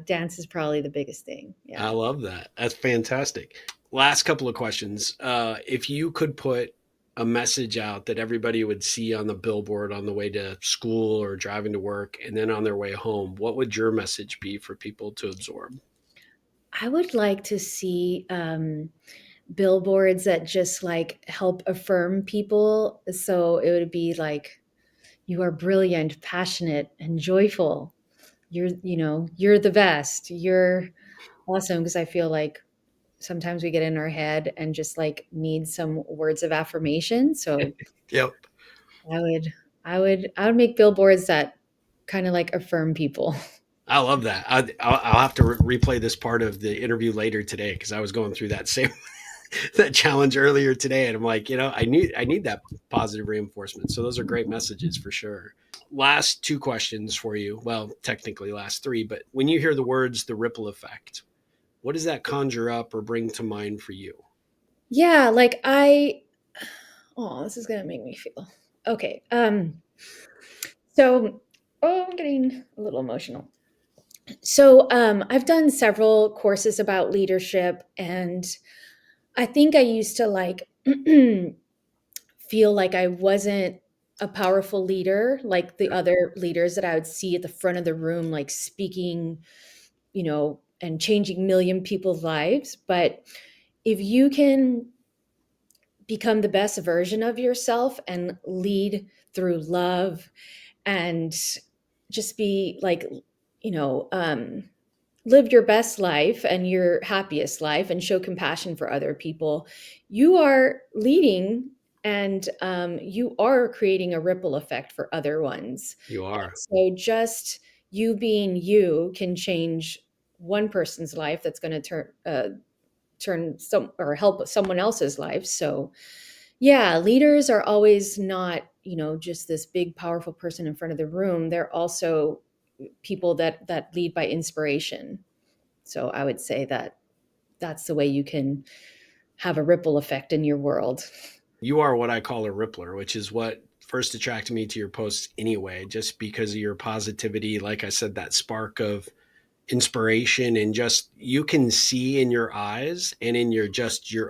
Dance is probably the biggest thing. I Yeah. love that. That's fantastic. Last couple of questions. If you could put a message out that everybody would see on the billboard on the way to school or driving to work and then on their way home, what would your message be for people to absorb? I would like to see billboards that just like help affirm people. So it would be like, you are brilliant, passionate, and joyful. You're the best. You're awesome. Because I feel like sometimes we get in our head and just like need some words of affirmation. So Yep. I would, I would make billboards that kind of like affirm people. I love that. I'll have to replay this part of the interview later today because I was going through that same that challenge earlier today, and I'm like, I need that positive reinforcement. So those are great messages for sure. Last two questions for you. Well, technically last three, but when you hear the words the ripple effect, what does that conjure up or bring to mind for you? Yeah, oh, this is gonna make me feel okay. So, oh, I'm getting a little emotional. So, I've done several courses about leadership, and I think I used to like feel like I wasn't a powerful leader like the other leaders that I would see at the front of the room, like speaking, and changing million people's lives. But if you can become the best version of yourself and lead through love and just be like, you know, um, live your best life and your happiest life and show compassion for other people, you are leading, and you are creating a ripple effect for other ones. You And are. so just you being you can change one person's life that's going to turn some or help someone else's life. So yeah, leaders are always not, just this big powerful person in front of the room. They're also people that lead by inspiration. So I would say that that's the way you can have a ripple effect in your world. You are what I call a rippler, which is what first attracted me to your posts anyway, just because of your positivity. Like I said, that spark of inspiration, and just you can see in your eyes and in your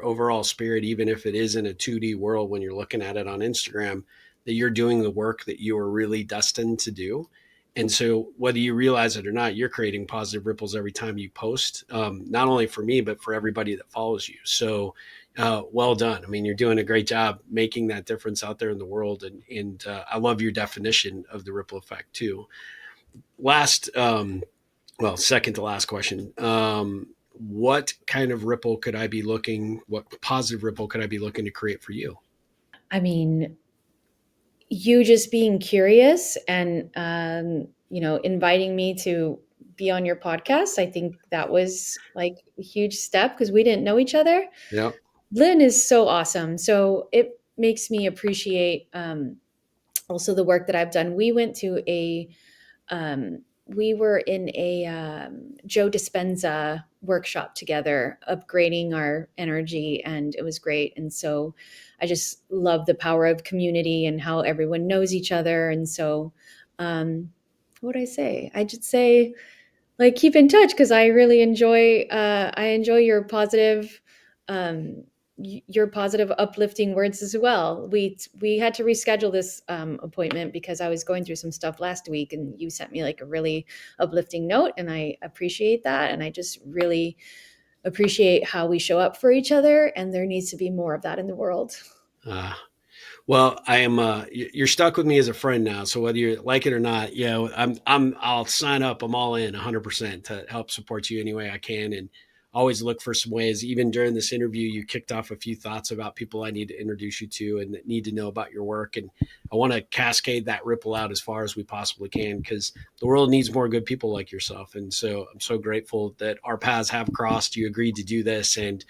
overall spirit, even if it is in a 2D world when you're looking at it on Instagram, that you're doing the work that you are really destined to do. And so whether you realize it or not, you're creating positive ripples every time you post, not only for me but for everybody that follows you. So well done. I mean, you're doing a great job making that difference out there in the world, and I love your definition of the ripple effect too. Last well, second to last question. What kind of ripple could I be looking? What positive ripple could I be looking to create for you? I mean, you just being curious and inviting me to be on your podcast. I think that was like a huge step because we didn't know each other. Yep. Lynn is so awesome. So it makes me appreciate also the work that I've done. We were in a Joe Dispenza workshop together, upgrading our energy, and it was great. And so I just love the power of community and how everyone knows each other. And so, what would I say? I just say, like, keep in touch because I really enjoy. I enjoy your positive. Um, your positive, uplifting words as well. We had to reschedule this appointment because I was going through some stuff last week, and you sent me like a really uplifting note, and I appreciate that. And I just really appreciate how we show up for each other, and there needs to be more of that in the world. Uh, Well, I am. You're stuck with me as a friend now. So whether you like it or not, I'll sign up. I'm all in 100% to help support you any way I can, and always look for some ways. Even during this interview, you kicked off a few thoughts about people I need to introduce you to and that need to know about your work. And I want to cascade that ripple out as far as we possibly can because the world needs more good people like yourself. And so I'm so grateful that our paths have crossed. You agreed to do this, and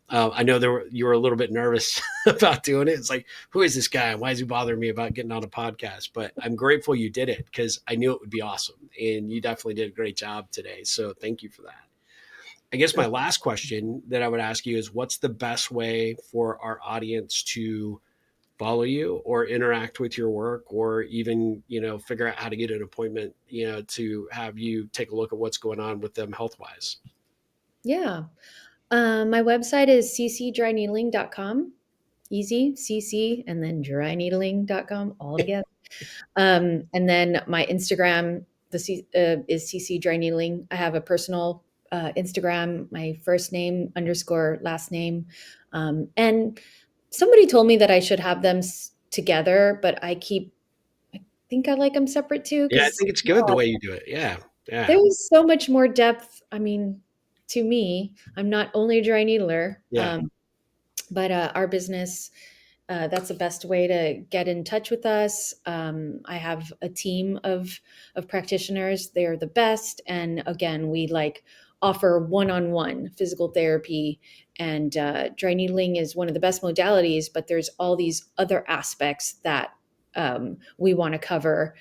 I know you were a little bit nervous about doing it. It's like, who is this guy? Why is he bothering me about getting on a podcast? But I'm grateful you did it because I knew it would be awesome. And you definitely did a great job today. So thank you for that. I guess my last question that I would ask you is what's the best way for our audience to follow you or interact with your work or even, figure out how to get an appointment, to have you take a look at what's going on with them health wise? Yeah. My website is ccdryneedling.com. Easy, CC, and then dryneedling.com all together. And then my Instagram is CC Dry Needling. I have a personal Instagram, my first name underscore last name. And somebody told me that I should have them together, but I think I like them separate too Yeah, I because think it's good the way you do it. Yeah. Yeah. there's so much more depth. I mean, to me, I'm not only a dry needler, Yeah. but our business, that's the best way to get in touch with us. I have a team of practitioners. They are the best, and again, we like offer one-on-one physical therapy. And dry needling is one of the best modalities, but there's all these other aspects that we want to cover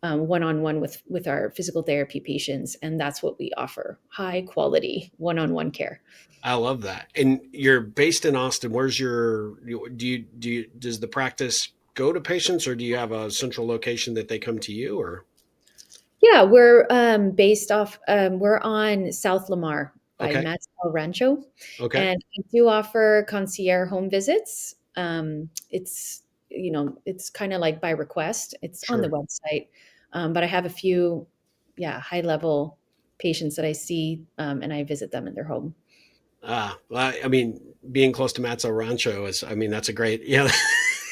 one-on-one with our physical therapy patients, and that's what we offer: high quality one-on-one care. I love that. And you're based in Austin. Where's does the practice go to patients or do you have a central location that they come to you or? Yeah, we're based off, we're on South Lamar by Okay. Matt's El Rancho, Okay. and we do offer concierge home visits. It's kind of like by request. It's on the Sure. website, but I have a few, yeah, high level patients that I see, and I visit them in their home. Well, I mean, being close to Matzo Rancho that's a great,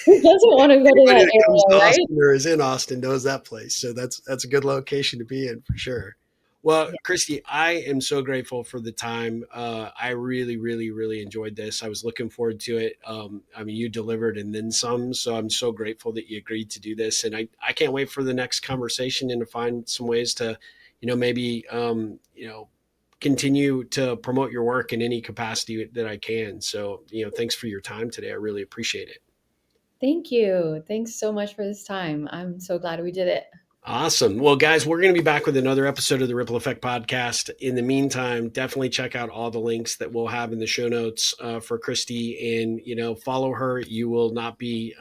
Who doesn't want to go to anybody that that comes to area, right? Austin or is in Austin knows that place. So that's a good location to be in for sure. Well, Yeah. Cristi, I am so grateful for the time. I really, really, really enjoyed this. I was looking forward to it. You delivered and then some. So I'm so grateful that you agreed to do this. And I can't wait for the next conversation and to find some ways to, maybe, continue to promote your work in any capacity that I can. So, thanks for your time today. I really appreciate it. Thank you. Thanks so much for this time. I'm so glad we did it. Awesome. Well, guys, we're going to be back with another episode of the Ripple Effect podcast. In the meantime, definitely check out all the links that we'll have in the show notes for Cristi and, follow her. You will not be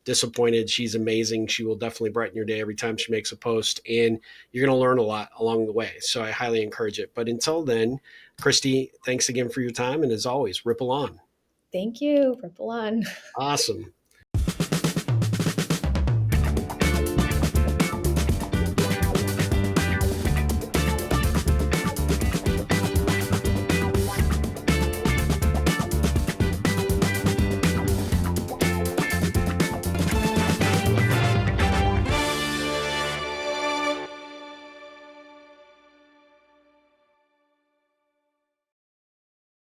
disappointed. She's amazing. She will definitely brighten your day every time she makes a post and you're going to learn a lot along the way. So I highly encourage it. But until then, Cristi, thanks again for your time. And as always, ripple on. Thank you. Ripple on. Awesome.